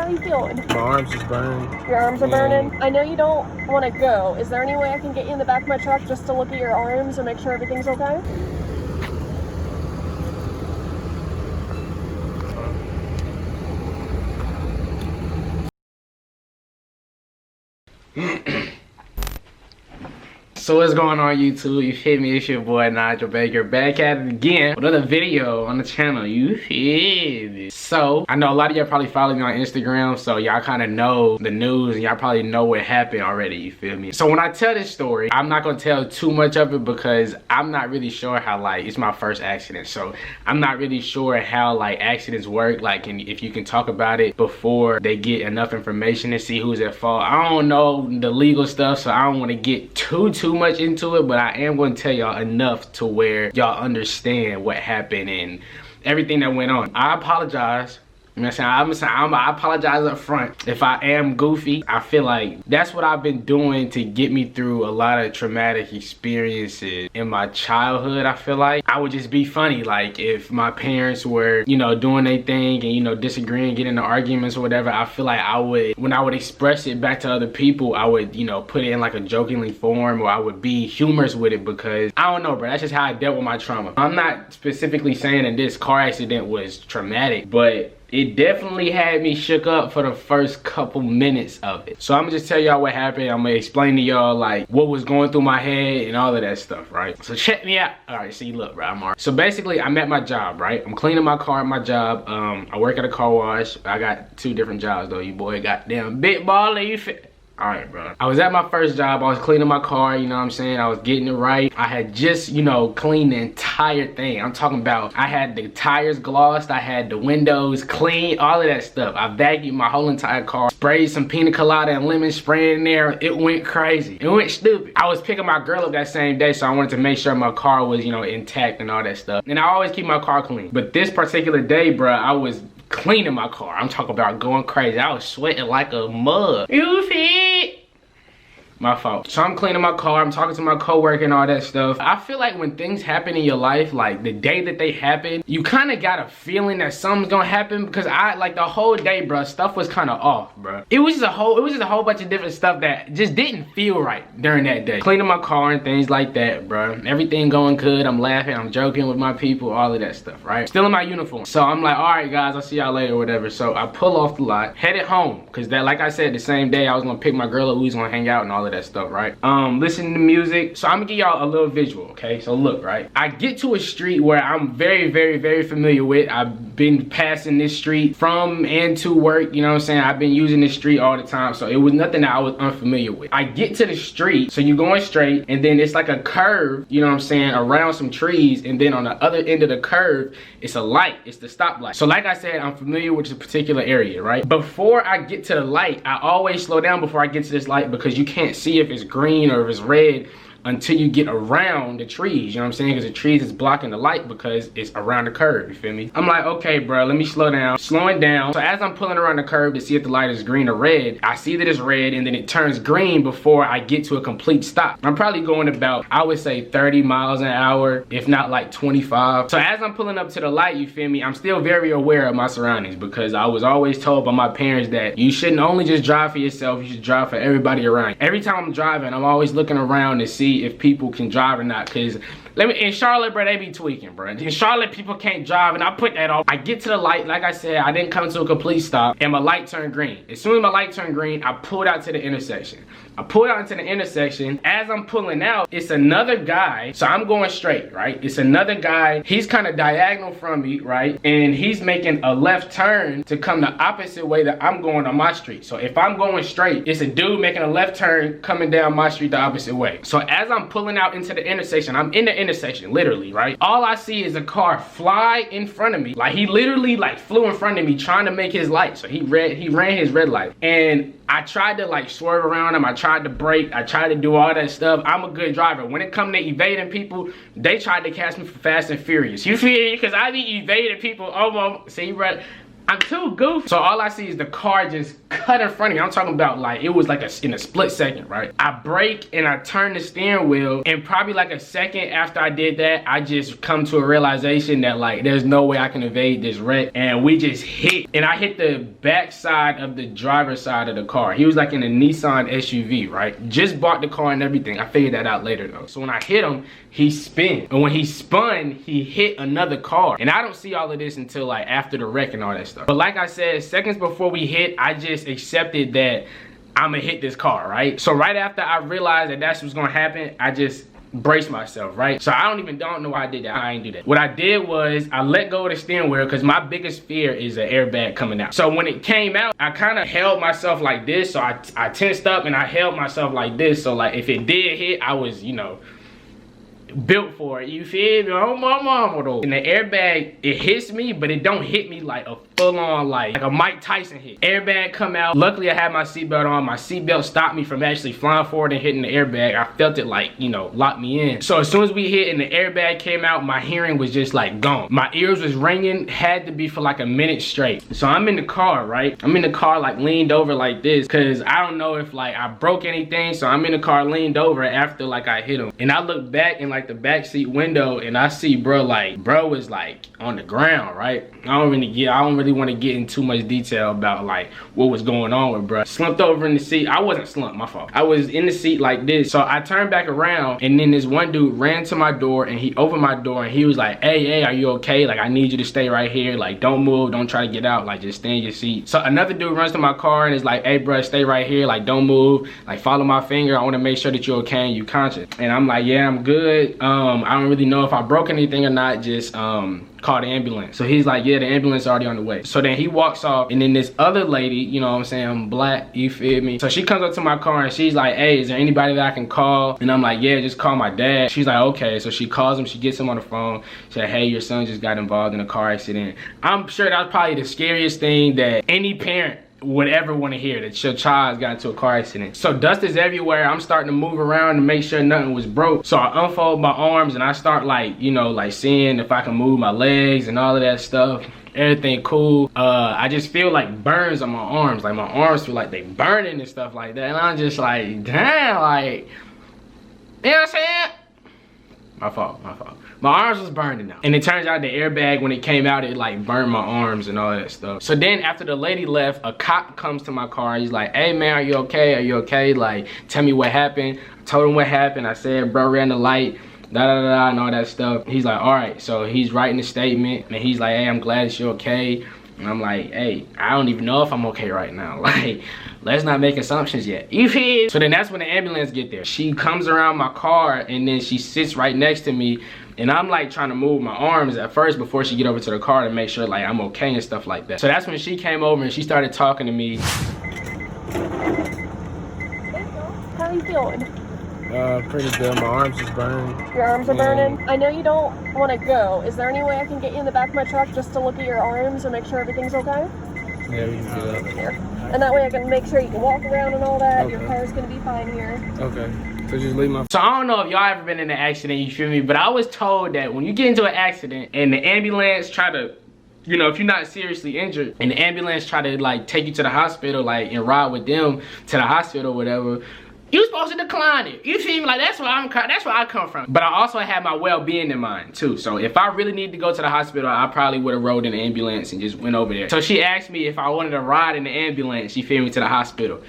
are you feeling? My arms is burning. Your arms are burning? I know you don't want to go. Is there any way I can get you in the back of my truck just to look at your arms and make sure everything's okay? So what's going on YouTube? You feel me? It's your boy Nigel Baker back at it again with another video on the channel. You feel me? So I know a lot of y'all probably follow me on Instagram, so y'all kind of know the news and y'all probably know what happened already. You feel me? So when I tell this story, I'm not gonna tell too much of it because I'm not really sure how, like, it's my first accident, so I'm not really sure how like accidents work, like, and if you can talk about it before they get enough information to see who's at fault. I don't know the legal stuff, so I don't want to get too much into it, but I am going to tell y'all enough to where y'all understand what happened and everything that went on. I apologize. You know what I'm saying? I apologize up front if I am goofy. I feel like that's what I've been doing to get me through a lot of traumatic experiences in my childhood. I feel like I would just be funny, like if my parents were, you know, doing their thing and, you know, disagreeing, getting into arguments or whatever. I feel like I would, when I would express it back to other people, I would, you know, put it in like a jokingly form, or I would be humorous with it, because I don't know, bro, that's just how I dealt with my trauma. I'm not specifically saying that this car accident was traumatic, but it definitely had me shook up for the first couple minutes of it. So I'm gonna just tell y'all what happened. I'm gonna explain to y'all like what was going through my head and all of that stuff, right? So check me out. All right, see, look, bro, I'm alright. So basically, I'm at my job, right? I'm cleaning my car at my job. I work at a car wash. I got 2 different jobs though, you boy. Goddamn big baller, you fit. Alright, bro. I was at my first job. I was cleaning my car, you know what I'm saying? I was getting it right. I had just, you know, cleaned the entire thing. I'm talking about, I had the tires glossed, I had the windows clean, all of that stuff. I vacuumed my whole entire car, sprayed some pina colada and lemon spray in there. It went crazy. It went stupid. I was picking my girl up that same day, so I wanted to make sure my car was, you know, intact and all that stuff. And I always keep my car clean. But this particular day, bro, I was cleaning my car. I'm talking about going crazy. I was sweating like a mug. You feel? My fault. So I'm cleaning my car, I'm talking to my coworker and all that stuff. I feel like when things happen in your life, like the day that they happen, you kind of got a feeling that something's gonna happen, because I, like, the whole day, bro, stuff was kind of off, bro. It was just a whole bunch of different stuff that just didn't feel right during that day. Cleaning my car and things like that, bro. Everything going good, I'm laughing, I'm joking with my people, all of that stuff, right? Still in my uniform. So I'm like, all right, guys, I'll see y'all later or whatever. So I pull off the lot, headed home, because that, like I said, the same day I was gonna pick my girl up, we was gonna hang out and all of that stuff, right? Listening to music. So I'm gonna give y'all a little visual, okay? So look, right? I get to a street where I'm very familiar with. I've been passing this street from and to work, you know what I'm saying? I've been using this street all the time, so it was nothing that I was unfamiliar with. I get to the street, so you're going straight, and then it's like a curve, you know what I'm saying, around some trees, and then on the other end of the curve, it's a light, it's the stoplight. So like I said, I'm familiar with this particular area, right? Before I get to the light, I always slow down before I get to this light, because you can't see if it's green or if it's red until you get around the trees, you know what I'm saying? Because the trees is blocking the light because it's around the curve, you feel me? I'm like, okay, bro, let me slow down. Slowing down. So as I'm pulling around the curve to see if the light is green or red, I see that it's red, and then it turns green before I get to a complete stop. I'm probably going about, I would say 30 miles an hour, if not like 25. So as I'm pulling up to the light, you feel me, I'm still very aware of my surroundings, because I was always told by my parents that you shouldn't only just drive for yourself, you should drive for everybody around you. Every time I'm driving, I'm always looking around to see if people can drive or not, because in Charlotte, bro, they be tweaking, bro. In Charlotte, people can't drive, and I put that off. I get to the light, like I said, I didn't come to a complete stop, and my light turned green. As soon as my light turned green, I pulled out to the intersection. I pulled out into the intersection. As I'm pulling out, it's another guy. So I'm going straight, right? It's another guy. He's kind of diagonal from me, right? And he's making a left turn to come the opposite way that I'm going on my street. So if I'm going straight, it's a dude making a left turn coming down my street the opposite way. So as I'm pulling out into the intersection, I'm in the intersection, literally, right? All I see is a car fly in front of me. Like, he literally like flew in front of me trying to make his light. So he ran his red light. And I tried to like swerve around him. I tried to brake. I tried to do all that stuff. I'm a good driver. When it comes to evading people, they tried to catch me for Fast and Furious. You feel me? Because I be evading people almost. See, bro, I'm too goofy. So all I see is the car just cut in front of me. I'm talking about like, it was like in a split second, right? I brake and I turned the steering wheel, and probably like a second after I did that, I just come to a realization that like, there's no way I can evade this wreck. And we just hit, and I hit the back side of the driver's side of the car. He was like in a Nissan SUV, right? Just bought the car and everything. I figured that out later though. So when I hit him, he spun. And when he spun, he hit another car. And I don't see all of this until like after the wreck and all that stuff. But like I said, seconds before we hit, I just accepted that I'm gonna hit this car, right? So right after I realized that that's what's gonna happen, I just braced myself, right? So I don't know why I did that. I ain't do that. What I did was I let go of the steering wheel because my biggest fear is an airbag coming out. So when it came out, I kind of held myself like this. So I tensed up and I held myself like this. So like if it did hit, I was, you know, built for it, you feel me? Oh my mama though. And the airbag, it hits me, but it don't hit me like a full-on like a Mike Tyson hit. Airbag come out. Luckily I had my seatbelt on. My seatbelt stopped me from actually flying forward and hitting the airbag. I felt it like, you know, lock me in. So as soon as we hit and the airbag came out, my hearing was just like gone. My ears was ringing, had to be for like a minute straight. So I'm in the car, right? I'm in the car like leaned over like this, cause I don't know if like I broke anything. So I'm in the car leaned over after like I hit him. And I look back and like the back seat window and I see bro was like on the ground, right? I don't really want to get in too much detail about like what was going on with bro. Slumped over in the seat. I wasn't slumped, my fault. I was in the seat like this. So I turned back around and then this one dude ran to my door and he opened my door and he was like, hey, are you okay? Like I need you to stay right here. Like don't move, don't try to get out, like just stay in your seat. So another dude runs to my car and is like, hey bro, stay right here, like don't move, like follow my finger. I want to make sure that you're okay and you conscious. And I'm like, yeah, I'm good. I don't really know if I broke anything or not, just call the ambulance. So he's like, yeah, the ambulance is already on the way. So then he walks off and then this other lady, you know what I'm saying, black, you feel me? So she comes up to my car and she's like, hey, is there anybody that I can call? And I'm like, yeah, just call my dad. She's like, okay. So she calls him, she gets him on the phone. She said, hey, your son just got involved in a car accident. I'm sure that's probably the scariest thing that any parent would ever want to hear, that your child got into a car accident. So dust is everywhere. I'm starting to move around to make sure nothing was broke. So I unfold my arms and I start like, you know, like seeing if I can move my legs and all of that stuff. Everything cool. I just feel like burns on my arms. Like my arms feel like they burning and stuff like that. And I'm just like, damn, like, you know what I'm saying? My fault. My arms was burning now. And it turns out the airbag, when it came out, it like burned my arms and all that stuff. So then after the lady left, a cop comes to my car. He's like, hey man, are you okay? Are you okay? Like, tell me what happened. I told him what happened. I said, bro ran the light, da and all that stuff. He's like, all right. So he's writing a statement and he's like, hey, I'm glad that you're okay. And I'm like, hey, I don't even know if I'm okay right now. Like, let's not make assumptions yet. You feel? So then that's when the ambulance get there. She comes around my car and then she sits right next to me. And I'm like trying to move my arms at first before she get over to the car to make sure like I'm okay and stuff like that. So that's when she came over and she started talking to me. How are you feeling? Pretty good. My arms is burned. Your arms are burning? I know you don't want to go. Is there any way I can get you in the back of my truck just to look at your arms and make sure everything's okay? Yeah, we can do that. Here. And that way I can make sure you can walk around and all that. Okay. Your car's going to be fine here. Okay. So just leave my... So I don't know if y'all ever been in an accident, you feel me? But I was told that when you get into an accident and the ambulance try to, you know, if you're not seriously injured and the ambulance try to like take you to the hospital, like and ride with them to the hospital or whatever, you supposed to decline it. You feel me? Like that's where I come from. But I also had my well-being in mind too. So if I really needed to go to the hospital, I probably would have rode in the ambulance and just went over there. So she asked me if I wanted to ride in the ambulance, you feel me, to the hospital.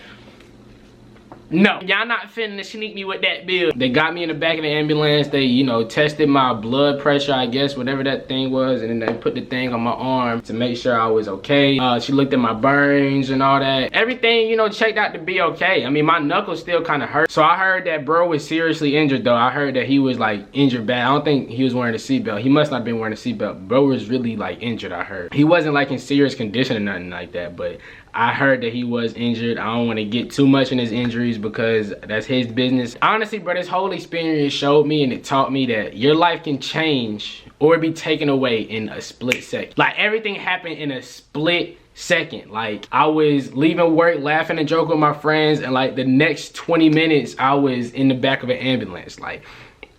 No, y'all not finna sneak me with that bill. They got me in the back of the ambulance. They, you know, tested my blood pressure, I guess, whatever that thing was. And then they put the thing on my arm to make sure I was okay. She looked at my burns and all that. Everything, you know, checked out to be okay. I mean, my knuckles still kind of hurt. So I heard that bro was seriously injured though. I heard that he was like injured bad. I don't think he was wearing a seatbelt. He must not have been wearing a seatbelt. Bro was really like injured, I heard. He wasn't like in serious condition or nothing like that, but I heard that he was injured. I don't want to get too much in his injuries because that's his business. Honestly, bro, this whole experience showed me and it taught me that your life can change or be taken away in a split second. Like everything happened in a split second. Like I was leaving work laughing and joking with my friends and like the next 20 minutes I was in the back of an ambulance. Like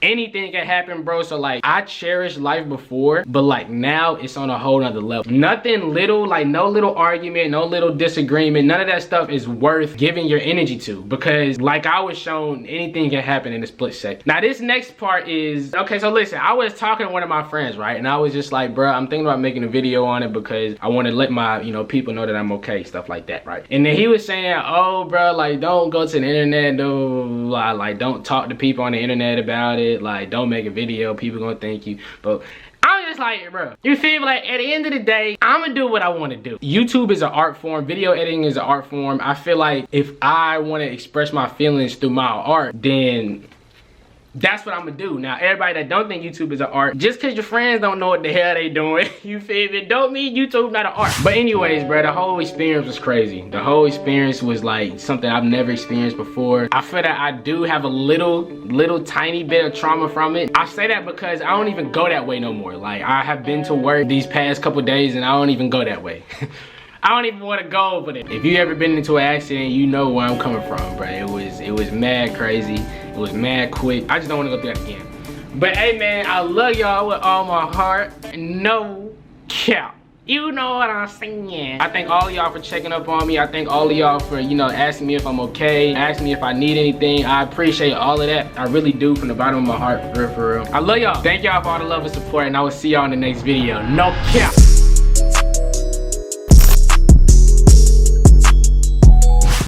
anything can happen, bro. So like, I cherished life before, but like now it's on a whole nother level. Nothing little, like no little argument, no little disagreement, none of that stuff is worth giving your energy to, because like I was shown, anything can happen in a split second. Now this next part is, okay, so listen, I was talking to one of my friends, right? And I was just like, bro, I'm thinking about making a video on it because I want to let my, you know, people know that I'm okay, stuff like that, right? And then he was saying, oh, bro, like don't go to the internet, like don't talk to people on the internet about it, like don't make a video, people gonna thank you. But I'm just like, bro, you feel me? Like at the end of the day, I'm gonna do what I want to do. YouTube is an art form, video editing is an art form. I feel like if I want to express my feelings through my art, then that's what I'm gonna do. Now, everybody that don't think YouTube is an art, just cause your friends don't know what the hell they doing, you feel me? Don't mean YouTube not an art. But anyways, bro, the whole experience was crazy. The whole experience was like something I've never experienced before. I feel that I do have a little tiny bit of trauma from it. I say that because I don't even go that way no more. Like I have been to work these past couple days and I don't even go that way. I don't even want to go over there. If you ever been into an accident, you know where I'm coming from, bro. It was mad crazy. It was mad quick. I just don't want to go through that again. But hey, man, I love y'all with all my heart. No cap. You know what I'm saying. I thank all of y'all for checking up on me. I thank all of y'all for, you know, asking me if I'm okay, asking me if I need anything. I appreciate all of that. I really do, from the bottom of my heart, for real, for real. I love y'all. Thank y'all for all the love and support, and I will see y'all in the next video. No cap.